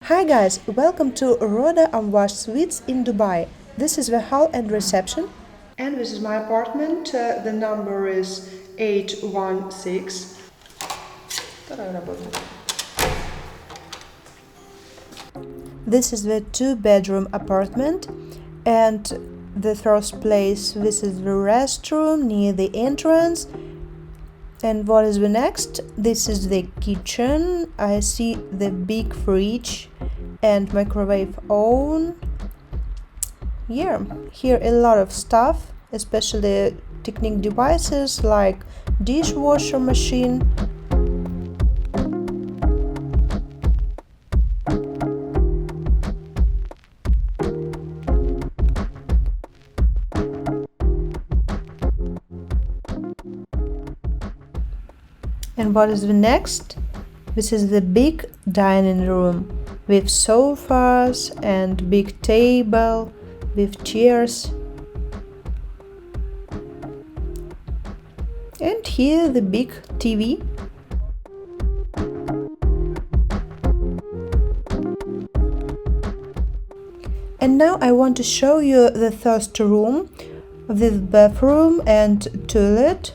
Hi guys, welcome to Roda Amwaj Suites in Dubai. This is the hall and reception. And this is my apartment. The number is 816. This is the two-bedroom apartment. And the first place, this is the restroom near the entrance. And what is the next? This is the kitchen. I see the big fridge and microwave oven. Yeah, here a lot of stuff, especially technique devices like dishwasher machine. And what is the next? This is the big dining room with sofas and big table with chairs. And here the big TV. And now I want to show you the first room with bathroom and toilet.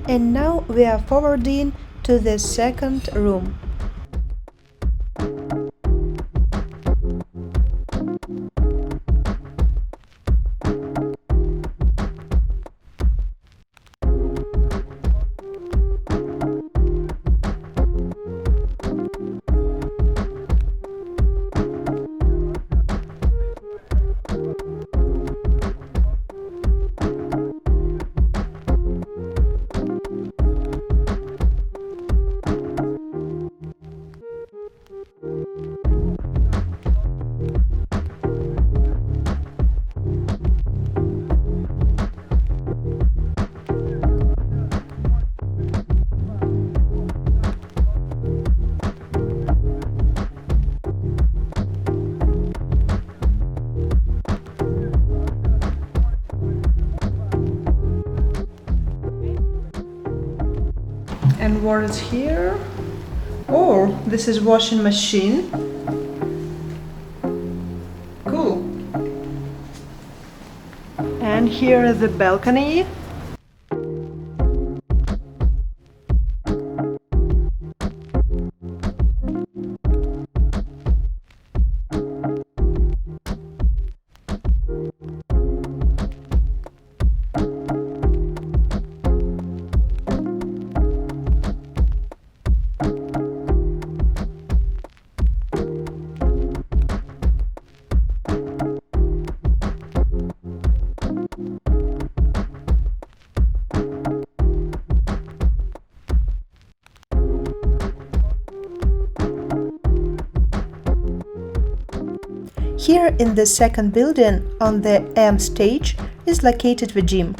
And now we are forwarding to the second room. And what is here? Oh, this is washing machine. Cool. And here is the balcony. Here in the second building on the M stage is located the gym.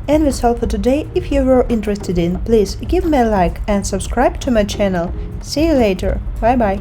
And that's all for today. If you were interested in, please give me a like and subscribe to my channel. See you later. Bye bye.